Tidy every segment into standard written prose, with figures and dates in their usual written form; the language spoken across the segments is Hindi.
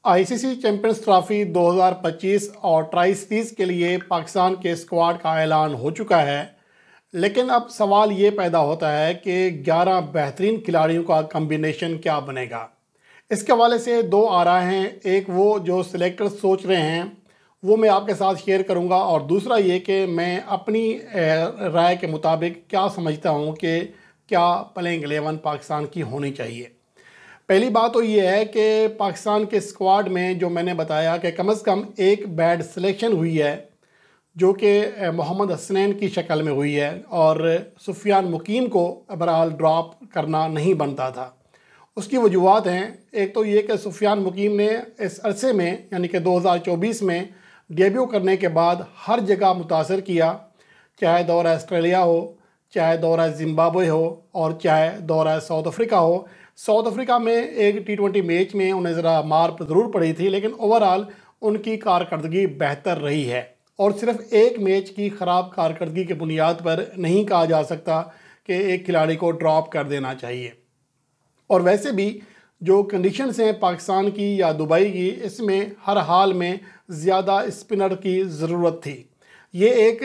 आईसीसी चैंपियंस ट्रॉफी 2025 और ट्राई सीरीज के लिए पाकिस्तान के स्क्वाड का ऐलान हो चुका है। लेकिन अब सवाल ये पैदा होता है कि 11 बेहतरीन खिलाड़ियों का कम्बिनेशन क्या बनेगा। इसके हवाले से दो आरा हैं, एक वो जो सिलेक्टर्स सोच रहे हैं वो मैं आपके साथ शेयर करूंगा, और दूसरा ये कि मैं अपनी राय के मुताबिक क्या समझता हूँ कि क्या प्लेइंग 11 पाकिस्तान की होनी चाहिए। पहली बात तो ये है कि पाकिस्तान के स्क्वाड में जो मैंने बताया कि कम से कम एक बैड सिलेक्शन हुई है, जो कि मोहम्मद हसनैन की शक्ल में हुई है, और सुफियान मुकीम को बहरहाल ड्रॉप करना नहीं बनता था। उसकी वजूहत हैं, एक तो ये कि सुफियान मुकीम ने इस अरसे में यानी कि 2024 में डेब्यू करने के बाद हर जगह मुतासर किया, चाहे दौरा ऑस्ट्रेलिया हो, चाहे दौरा जिम्बाब्वे हो, और चाहे दौरा साउथ अफ्रीका हो। साउथ अफ्रीका में एक T20 मैच में उन्हें ज़रा मार ज़रूर पड़ी थी, लेकिन ओवरऑल उनकी कारकर्दगी बेहतर रही है, और सिर्फ एक मैच की ख़राब कारकर्दगी की बुनियाद पर नहीं कहा जा सकता कि एक खिलाड़ी को ड्रॉप कर देना चाहिए। और वैसे भी जो कंडीशंस हैं पाकिस्तान की या दुबई की, इसमें हर हाल में ज़्यादा स्पिनर की ज़रूरत थी। ये एक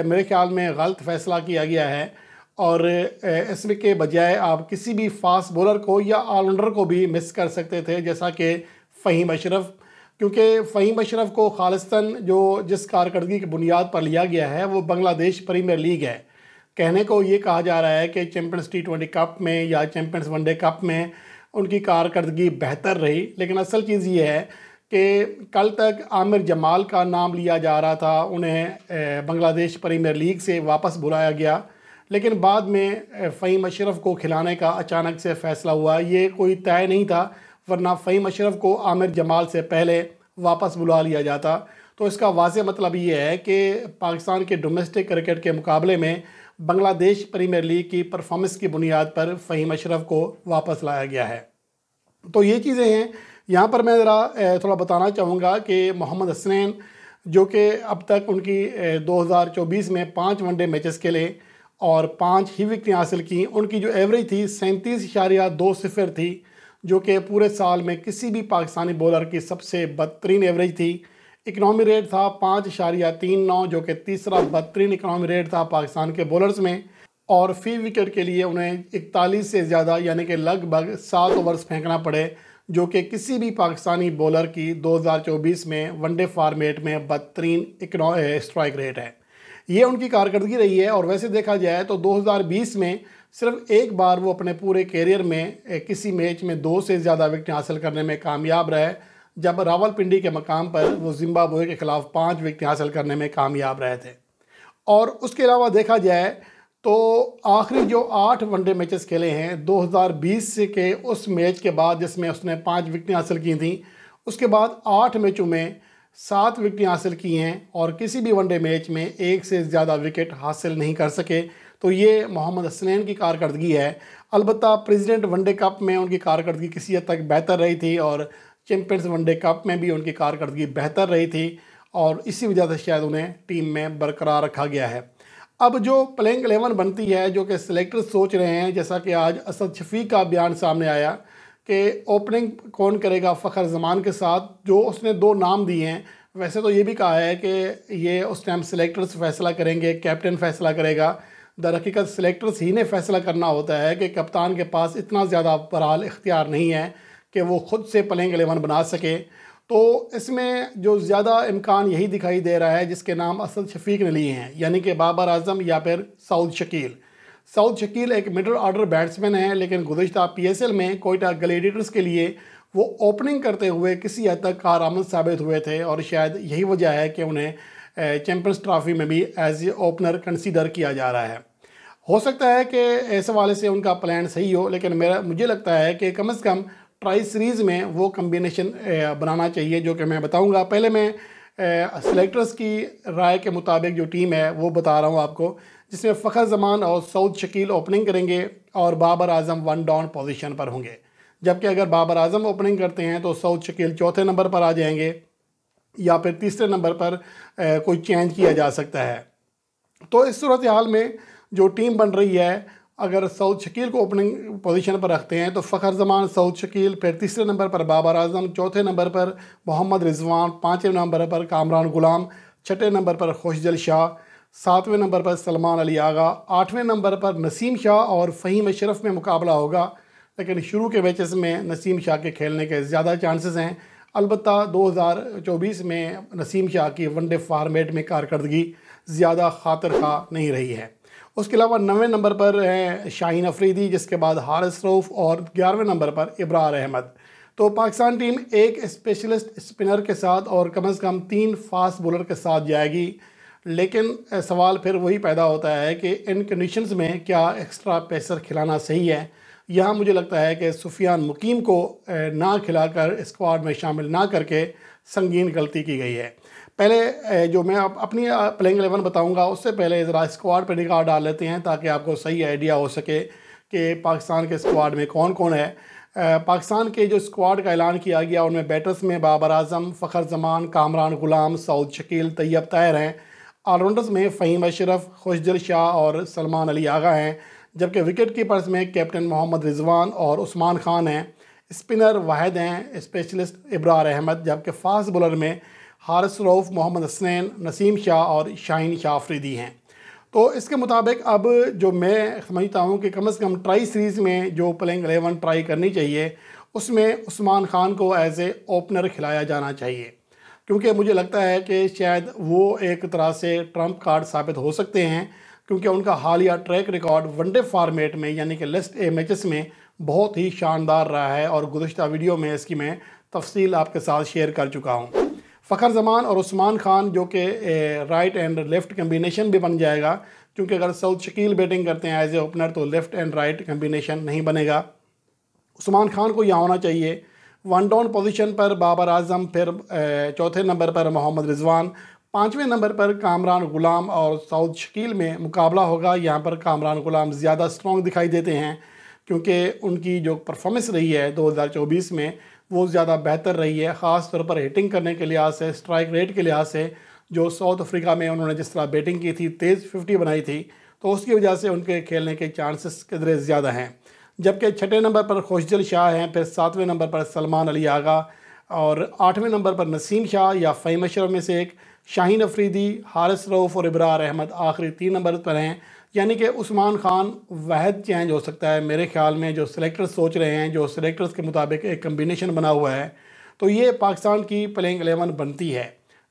मेरे ख्याल में गलत फ़ैसला किया गया है, और इसमें के बजाय आप किसी भी फास्ट बॉलर को या ऑलराउंडर को भी मिस कर सकते थे, जैसा कि फ़हीम अशरफ, क्योंकि फ़हीम अशरफ को खालिस्तान जो जिस कारकर्दगी की बुनियाद पर लिया गया है वो बांग्लादेश प्रीमियर लीग है। कहने को ये कहा जा रहा है कि चैम्पियंस T20 कप में या चैम्पियंस वनडे कप में उनकी कारकर्दगी बेहतर रही, लेकिन असल चीज़ ये है कि कल तक आमिर जमाल का नाम लिया जा रहा था, उन्हें बांग्लादेश प्रीमियर लीग से वापस बुलाया गया, लेकिन बाद में फ़हीम अशरफ को खिलाने का अचानक से फ़ैसला हुआ। ये कोई तय नहीं था, वरना फ़हीम अशरफ को आमिर जमाल से पहले वापस बुला लिया जाता। तो इसका वाज़ेह मतलब ये है कि पाकिस्तान के डोमेस्टिक क्रिकेट के मुकाबले में बांग्लादेश प्रीमियर लीग की परफॉर्मेंस की बुनियाद पर फ़हीम अशरफ को वापस लाया गया है। तो ये चीज़ें हैं। यहाँ पर मैं ज़रा थोड़ा बताना चाहूँगा कि मोहम्मद हसनैन, जो कि अब तक उनकी 2024 में 5 वनडे मैचेस खेले और 5 ही विकेटें हासिल की, उनकी जो एवरेज थी 37.20 थी, जो कि पूरे साल में किसी भी पाकिस्तानी बॉलर की सबसे बदतरीन एवरेज थी। इकनॉमी रेट था 5.39, जो कि तीसरा बदतरीन इकनॉमी रेट था पाकिस्तान के बॉलर्स में, और फी विकेट के लिए उन्हें 41 से ज़्यादा यानी कि लगभग 7 ओवर्स फेंकना पड़े, जो कि किसी भी पाकिस्तानी बॉलर की 2024 में वनडे फॉर्मेट में बदतरीन स्ट्राइक रेट है। ये उनकी कारकर्दगी रही है। और वैसे देखा जाए तो 2020 में सिर्फ एक बार वो अपने पूरे कैरियर में किसी मैच में 2 से ज़्यादा विकेट हासिल करने में कामयाब रहे, जब रावलपिंडी के मकाम पर वो जिम्बाब्वे के ख़िलाफ़ 5 विकेट हासिल करने में कामयाब रहे थे। और उसके अलावा देखा जाए तो आखिरी जो 8 वनडे मैचेस खेले हैं 2020 से के उस मैच के बाद, जिसमें उसने 5 विकेटें हासिल की थी, उसके बाद 8 मैचों में 7 विकेटें हासिल की हैं, और किसी भी वनडे मैच में 1 से ज़्यादा विकेट हासिल नहीं कर सके। तो ये मोहम्मद हसनैन की कारकर्दगी है। अलबत्ता प्रेसिडेंट वनडे कप में उनकी कारकर्दगी किसी हद तक बेहतर रही थी, और चैम्पियंस वनडे कप में भी उनकी कारकर्दगी बेहतर रही थी, और इसी वजह से शायद उन्हें टीम में बरकरार रखा गया है। अब जो प्लेइंग 11 बनती है, जो कि सिलेक्टर्स सोच रहे हैं, जैसा कि आज असद शफीक का बयान सामने आया कि ओपनिंग कौन करेगा फ़खर जमान के साथ, जो उसने 2 नाम दिए हैं। वैसे तो ये भी कहा है कि ये उस टाइम सिलेक्टर्स फैसला करेंगे, कैप्टन फैसला करेगा। दर हकीकत सिलेक्टर्स ही ने फैसला करना होता है कि कप्तान के पास इतना ज़्यादा बहरहाल इख्तियार नहीं है कि वो ख़ुद से प्लेइंग 11 बना सके। तो इसमें जो ज़्यादा इम्कान यही दिखाई दे रहा है जिसके नाम असद शफीक ने लिए हैं, यानी कि बाबर आजम या फिर सऊद शकील। सऊद शकील एक मिडल ऑर्डर बैट्समैन है, लेकिन गुज़िश्ता PSL में कोयटा ग्लैडिएटर्स के लिए वो ओपनिंग करते हुए किसी हद तक कारआमद साबित हुए थे, और शायद यही वजह है कि उन्हें चैम्पियंस ट्रॉफी में भी एज ए ओपनर कंसीडर किया जा रहा है। हो सकता है कि इस हवाले से उनका प्लान सही हो, लेकिन मुझे लगता है कि कम से कम ट्राई सीरीज़ में वो कम्बिनेशन बनाना चाहिए, जो कि मैं बताऊंगा। पहले मैं सिलेक्टर्स की राय के मुताबिक जो टीम है वो बता रहा हूँ आपको, जिसमें फ़खर जमान और सऊद शकील ओपनिंग करेंगे, और बाबर आजम 1 डाउन पोजीशन पर होंगे। जबकि अगर बाबर आजम ओपनिंग करते हैं तो सऊद शकील 4थे नंबर पर आ जाएंगे, या फिर 3रे नंबर पर कोई चेंज किया जा सकता है। तो इस सूरत हाल में जो टीम बन रही है, अगर सऊद शकील को ओपनिंग पोजीशन पर रखते हैं तो फ़खर जमान, सऊद शकील, फिर तीसरे नंबर पर बाबर आजम, चौथे नंबर पर मोहम्मद रिजवान, पाँचवें नंबर पर कामरान गुलाम, छठे नंबर पर खुशदिल शाह, सातवें नंबर पर सलमान अली आगा, आठवें नंबर पर नसीम शाह और फ़हीम अशरफ में मुकाबला होगा। लेकिन शुरू के मैचेस में नसीम शाह के खेलने के ज़्यादा चांसेस हैं। अलबत्ता 2024 में नसीम शाह की वनडे फॉर्मेट में कारकर्दगी ज़्यादा खातिर खा नहीं रही है। उसके अलावा 9वें नंबर पर हैं शाहीन अफरीदी, जिसके बाद हारिस रऊफ़ और 11वें नंबर पर इब्रार अहमद। तो पाकिस्तान टीम एक स्पेशलिस्ट स्पिनर के साथ और कम से कम 3 फास्ट बॉलर के साथ जाएगी। लेकिन सवाल फिर वही पैदा होता है कि इन कंडीशंस में क्या एक्स्ट्रा पेसर खिलाना सही है। यहाँ मुझे लगता है कि सुफियान मुकीम को ना खिलाकर स्क्वाड में शामिल ना करके संगीन गलती की गई है। पहले जो मैं अपनी प्लेइंग 11 बताऊंगा उससे पहले ज़रा स्क्वाड पर निगाह डाल लेते हैं ताकि आपको सही आइडिया हो सके कि पाकिस्तान के स्क्वाड में कौन कौन है। पाकिस्तान के जो स्क्वाड का ऐलान किया गया उनमें बैटर्स में बाबर आजम, फ़खर जमान, कामरान गुलाम, सऊद शकील, तैयब ताहिर हैं। ऑलराउंडर्स में फ़हीम अशरफ, खुशदिल शाह और सलमान अली आगा हैं। जबकि विकेट कीपर्स में कैप्टन मोहम्मद रिजवान और उस्मान खान हैं। स्पिनर वाहिद हैं, स्पेशलिस्ट इब्रार अहमद। जबकि फास्ट बॉलर में हारिस रऊफ़, मोहम्मद हसनैन, नसीम शाह और शाहीन शाह अफरीदी हैं। तो इसके मुताबिक अब जो मैं समझता हूँ कि कम से कम ट्राई सीरीज़ में जो प्लेइंग 11 ट्राई करनी चाहिए उसमें उस्मान खान को एज ए ओपनर खिलाया जाना चाहिए, क्योंकि मुझे लगता है कि शायद वो एक तरह से ट्रम्प कार्ड साबित हो सकते हैं, क्योंकि उनका हालिया ट्रैक रिकॉर्ड वनडे फॉर्मेट में यानी कि लिस्ट ए मैचेस में बहुत ही शानदार रहा है और गुज़श्ता वीडियो में इसकी मैं तफसील आपके साथ शेयर कर चुका हूँ। फ़खर जमान और उस्मान खान जो कि राइट एंड लेफ़्ट कम्बिनेशन भी बन जाएगा, क्योंकि अगर सऊद शकील बैटिंग करते हैं एज ए ओपनर तो लेफ़्ट एंड राइट कम्बिनेशन नहीं बनेगा। उस्मान खान को यहाँ होना चाहिए। वन डाउन पोजीशन पर बाबर आजम, फिर चौथे नंबर पर मोहम्मद रिजवान, पाँचवें नंबर पर कामरान गुलाम और सऊद शकील में मुकाबला होगा। यहाँ पर कामरान गुलाम ज़्यादा स्ट्रॉन्ग दिखाई देते हैं, क्योंकि उनकी जो परफॉर्मेंस रही है 2024 में वो ज़्यादा बेहतर रही है, ख़ास तौर पर हिटिंग करने के लिहाज से, स्ट्राइक रेट के लिहाज से। जो साउथ अफ्रीका में उन्होंने जिस तरह बैटिंग की थी, तेज़ 50 बनाई थी, तो उसकी वजह से उनके खेलने के चांसेस किधरे ज़्यादा हैं। जबकि छठे नंबर पर खुशदिल शाह हैं, फिर सातवें नंबर पर सलमान अली आगा और आठवें नंबर पर नसीम शाह या फ़हीम अशरफ में से एक, शाहीन अफरीदी, हारिस रऊफ़ और इब्रार अहमद आखिरी 3 नंबर पर हैं। यानी कि उस्मान खान वाहिद चेंज हो सकता है मेरे ख्याल में, जो सिलेक्टर्स सोच रहे हैं, जो सिलेक्टर्स के मुताबिक एक कम्बिनेशन बना हुआ है, तो ये पाकिस्तान की प्लेइंग 11 बनती है।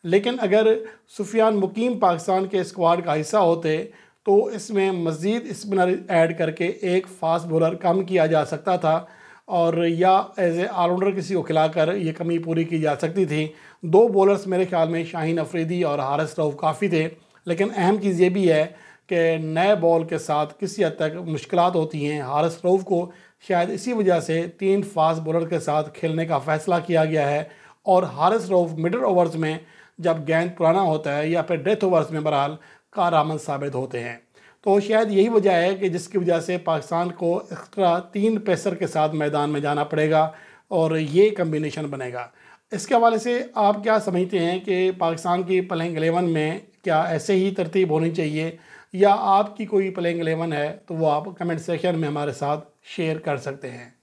लेकिन अगर सुफियान मुकीम पाकिस्तान के स्क्वाड का हिस्सा होते तो इसमें मज़ीद स्पिनर ऐड करके एक फास्ट बॉलर कम किया जा सकता था और या एज ए ऑलराउंडर किसी को खिलाकर ये कमी पूरी की जा सकती थी। 2 बॉलर्स मेरे ख्याल में शाहीन अफरीदी और हारिस रऊफ़ काफ़ी थे। लेकिन अहम चीज़ ये भी है कि नए बॉल के साथ किसी हद तक मुश्किलात होती हैं। हारिस रऊफ़ को शायद इसी वजह से 3 फास्ट बॉलर के साथ खेलने का फ़ैसला किया गया है और हारिस रऊफ़ मिडल ओवर्स में जब गेंद पुराना होता है या फिर डेथ ओवर्स में बहरहाल कारआमद साबित होते हैं। तो शायद यही वजह है कि जिसकी वजह से पाकिस्तान को एक्स्ट्रा 3 पेसर के साथ मैदान में जाना पड़ेगा और ये कम्बिनेशन बनेगा। इसके हवाले से आप क्या समझते हैं कि पाकिस्तान की प्लेइंग 11 में क्या ऐसे ही तरतीब होनी चाहिए या आपकी कोई प्लेइंग 11 है तो वो आप कमेंट सेक्शन में हमारे साथ शेयर कर सकते हैं।